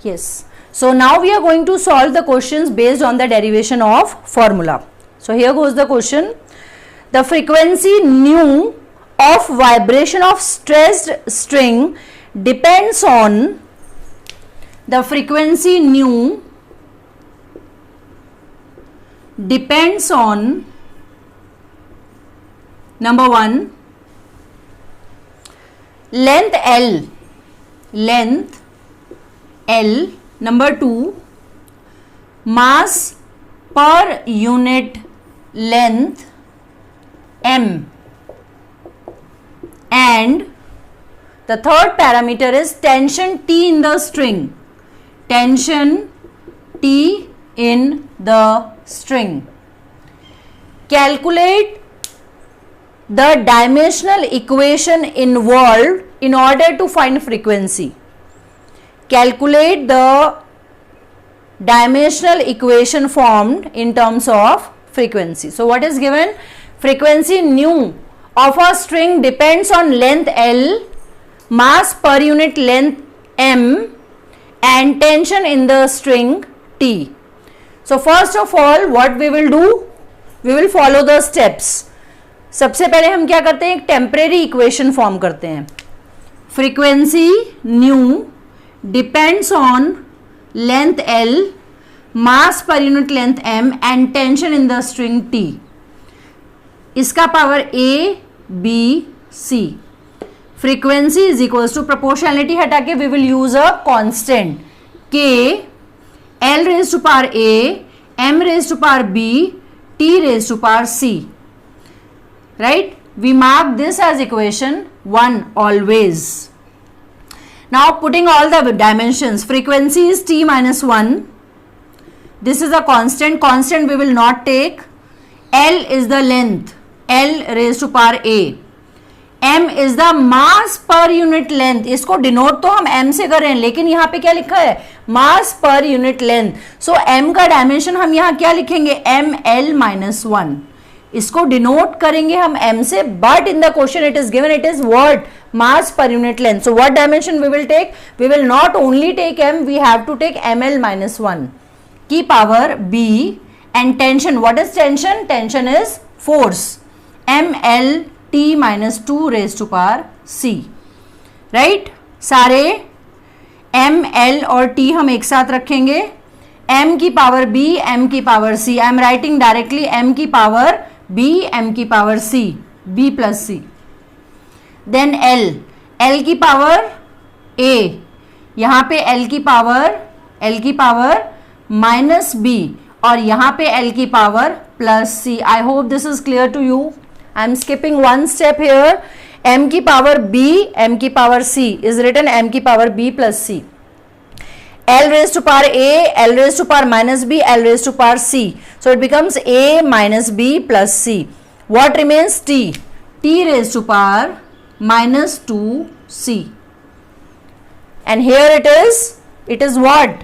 Yes. So now we are going to solve the questions based on the derivation of formula. So here goes the question. The frequency nu of vibration of stressed string depends on the frequency nu depends on number 1 length L, number 2 mass per unit length m, and the third parameter is tension T in the string. Tension T in the string. Calculate the dimensional equation involved in order to find frequency. Calculate the dimensional equation formed in terms of frequency. So what is given? Frequency nu of a string depends on length L, mass per unit length m, and tension in the string T. So first of all what we will do, we will follow the steps. सबसे पहले हम क्या करते हैं, एक temporary equation form करते हैं. Frequency nu depends on length L, mass per unit length m and tension in the string T. इसका power A, B, C. Frequency is equals to proportionality हटा के we will use a constant K, L raise to power A, M raise to power B, T raise to power C. Right? We mark this as equation 1 always. Now putting all the dimensions, frequency is T minus 1. This is a constant. Constant we will not take. L is the length, L raised to power A. M is the mass per unit length. इसको denote तो हम M से कर रहे हैं, लेकिन यहाँ पे क्या लिखा है, mass per unit length. So M का dimension हम यहाँ क्या लिखेंगे, ML minus 1. इसको डिनोट करेंगे हम m से, but in the question it is given, it is what, mass per unit length. So what dimension we will take, we will not only take m, we have to take ml minus 1 की power b. And tension, what is tension, tension is force, ml t minus 2 raise to power c. Right, सारे m, l और t हम एक साथ रखेंगे. m की power b, m की power c. I am writing directly m की power b, m की power c, b plus c. Then l, l की पावर a, यहाँ पे l की पावर माइनस b, और यहाँ पे l की power plus c. I hope this is clear to you. I am skipping one step here. m की power b, m की power c is written m की power b plus c. L raised to power A, L raised to power minus B, L raised to power C. So it becomes A minus B plus C. What remains? T. T raised to power minus 2C. And here it is what?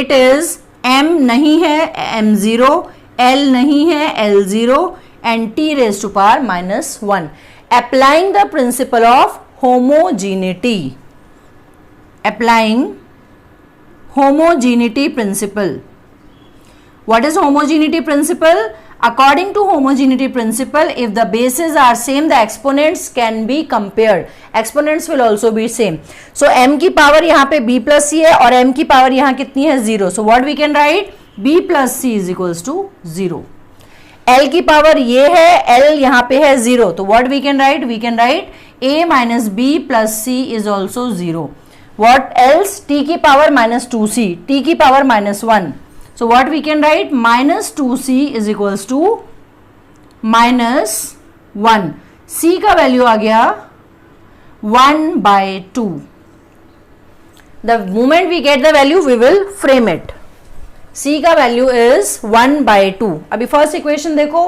It is M नहीं है M0, L नहीं है L0 and T raised to power minus 1. Applying the principle of homogeneity. Applying homogeneity principle. What is homogeneity principle? According to homogeneity principle, if the bases are same, the exponents can be compared. Exponents will also be same. So m की power यहाँ पे b plus c है और m की power यहाँ कितनी है 0. So what we can write? b plus c is equals to 0. l की पावर ये है, l यहाँ पे है 0. तो what we can write? We can write a minus b plus c is also 0. What else? t की power minus 2c, t की power minus 1. So what we can write? Minus 2c is equals to minus 1. c का value आ गया 1 by 2. The moment we get the value, we will frame it. c का value is 1 by 2. अभी first equation देखो,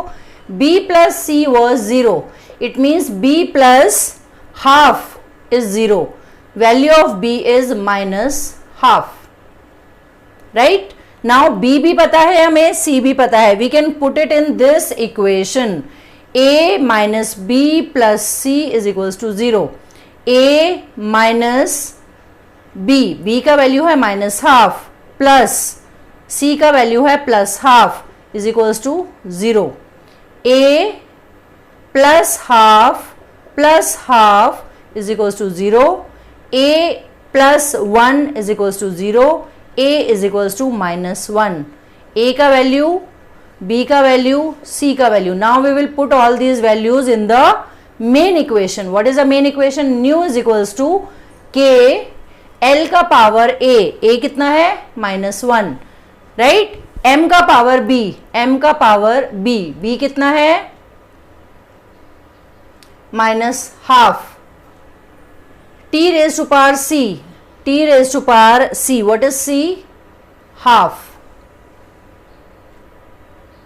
b plus c was 0. It means b plus half is 0. Value of b is minus half. Right? Now b भी पता है हमें, c भी पता है. We can put it in this equation. a minus b plus c is equals to 0. a minus B का value है minus half plus C का वैल्यू है plus half is equals to 0. A plus half is equals to 0. A plus 1 is equals to 0. A is equals to minus 1. A का value, B का value, C का value. Now we will put all these values in the main equation. What is the main equation? Nu is equals to के L का power A कितना है? -1, right. M का power B कितना है? -12. T raise to power C, what is C? Half,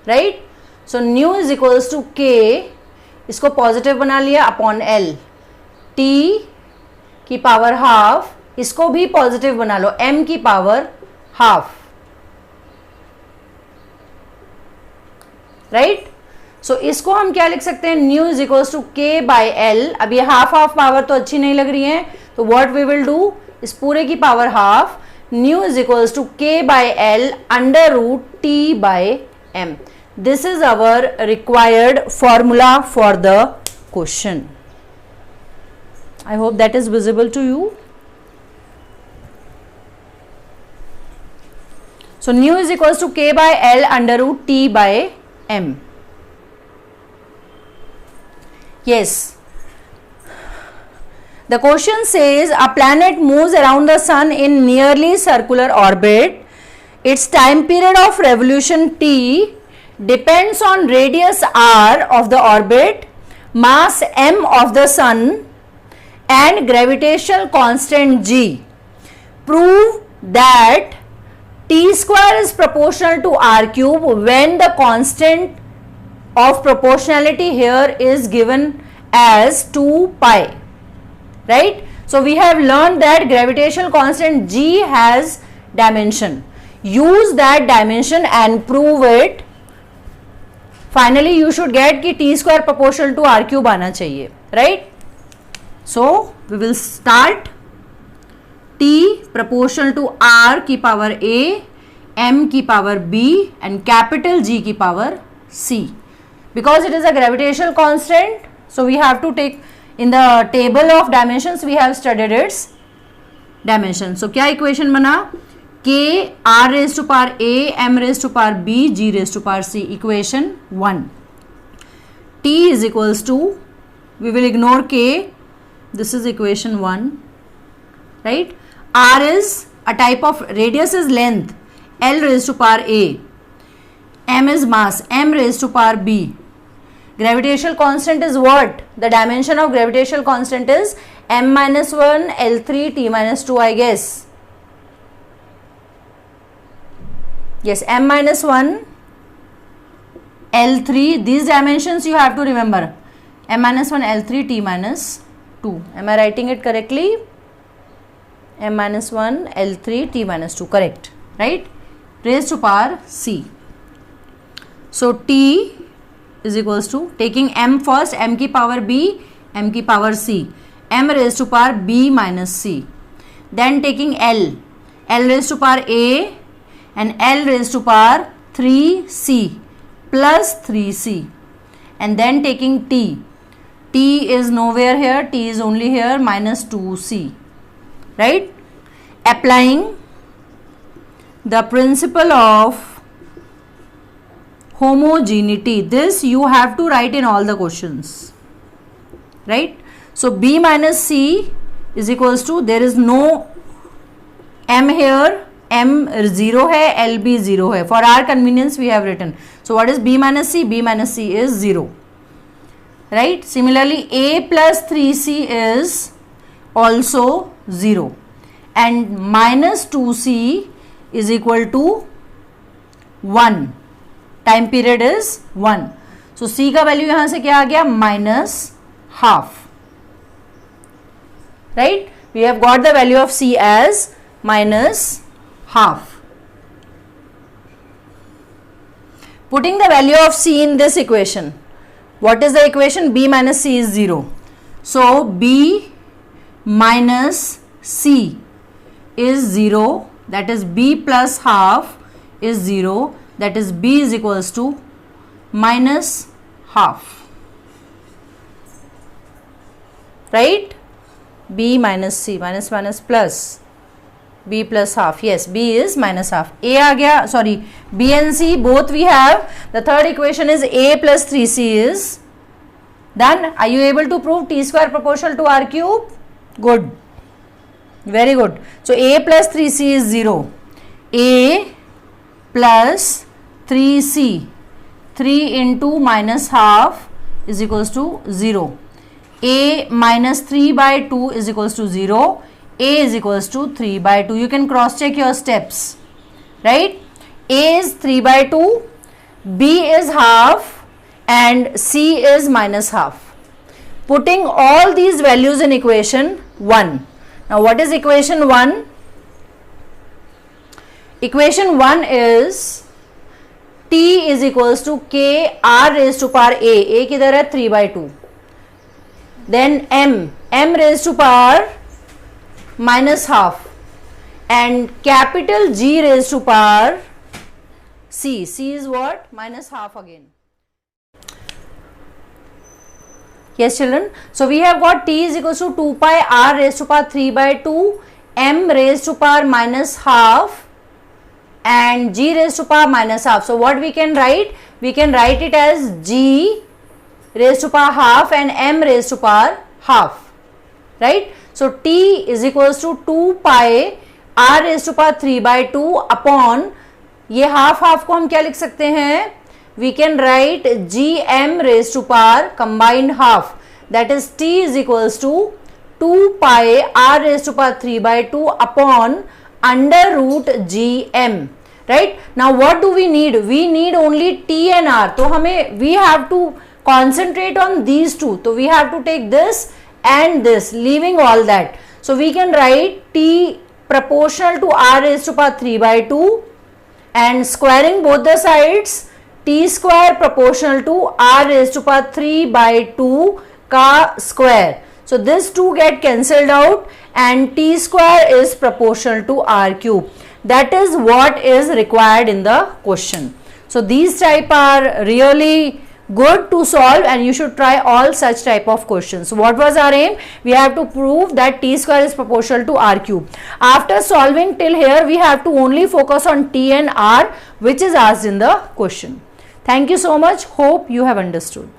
right. So nu is equals to K, इसको positive बना लिया, अपॉन एल. टी की पावर हाफ, इसको भी पॉजिटिव बना लो, m की पावर हाफ, राइट. सो इसको हम क्या लिख सकते हैं? Nu is equals to K by L. अब ये हाफ पावर तो अच्छी नहीं लग रही है, तो व्हाट वी विल डू, इस पूरे की power half. Nu is equals to K by L under root T by M. This is our required formula for the question. I hope that is visible to you. So nu is equals to k by L under root T by M. Yes. The question says a planet moves around the sun in nearly circular orbit. Its time period of revolution T depends on radius r of the orbit, mass m of the sun and gravitational constant g. Prove that T square is proportional to r cube when the constant of proportionality here is given as 2 pi, right. So we have learned that gravitational constant g has dimension. Use that dimension and prove it. Finally you should get कि t square proportional to r cube आना चाहिए, right. So we will start. T proportional to r की power a, m की power b and capital G की power c. Because it is a gravitational constant, so we have to take in the table of dimensions we have studied its dimension. So क्या equation बना? k r raised to power a, m raised to power b, g raised to power c. Equation 1. T is equals to, we will ignore k, this is equation 1, right. R is a type of, radius is length, L raised to power a, m is mass, m raised to power b. Gravitational constant is what? The dimension of gravitational constant is m minus 1, L3, t minus 2, I guess. Yes, m minus 1, L3, these dimensions you have to remember. M minus 1, L3, t minus 2. Am I writing it correctly? M minus 1, L3, t minus 2, correct, right, raised to power c. So t is equals to, taking m first, m की power b, m की power c, m raised to power b minus c. Then taking L raised to power a and L raised to power 3c plus 3c. And then taking t is nowhere here, t is only here, minus 2c. Right. Applying the principle of homogeneity, this you have to write in all the questions, right. So b minus c is equals to, there is no m here, m 0 है, lb 0 है. For our convenience we have written. So what is b minus c? B minus c is 0, right. Similarly a plus 3c is also 0 and minus 2c is equal to 1. Time period is 1. So c का value यहां से क्या आ गया? minus half, right. We have got the value of c as minus half. Putting the value of c in this equation, what is the equation? B minus c is 0. So b minus c is 0, that is b plus half is 0, that is b is equals to minus half, right? b minus c, minus minus plus, b plus half, yes, b is minus half. a आ गया, sorry, b and c both we have. The third equation is a plus 3c is done. Are you able to prove t square proportional to r cube? Good, very good. So a plus 3c is 0, a plus 3c, 3 into minus half is equals to 0, a minus 3 by 2 is equals to 0, a is equals to 3 by 2. You can cross check your steps, right? a is 3 by 2, b is half, and c is minus half. Putting all these values in equation 1. Now what is equation 1? Equation 1 is t is equals to k r raised to power a किधर है 3 by 2. Then m raised to power minus half, and capital G raised to power c. c is what? Minus half again. Yes children, so we have got t is equals to 2 pi r raised to power 3 by 2, m raised to power minus half, and g raised to power minus half. So what we can write? We can write it as g raised to power half and m raised to power half, right? So t is equals to 2 pi r raised to power 3 by 2 upon, ये half half को हम क्या लिख सकते हैं? We can write gm raised to power combined half, that is t is equals to 2 pi r raised to power 3 by 2 upon under root gm, right? Now what do we need? We need only t and r. तो हमें we have to concentrate on these two. So we have to take this and this, leaving all that. So we can write t proportional to r raised to power 3 by 2 and squaring both the sides, t square proportional to r raised to power 3 by 2 का square. So this 2 get cancelled out and t square is proportional to r cube. That is what is required in the question. So these type are really good to solve and you should try all such type of questions. So what was our aim? We have to prove that t square is proportional to r cube. After solving till here, we have to only focus on t and r which is asked in the question. Thank you so much. Hope you have understood.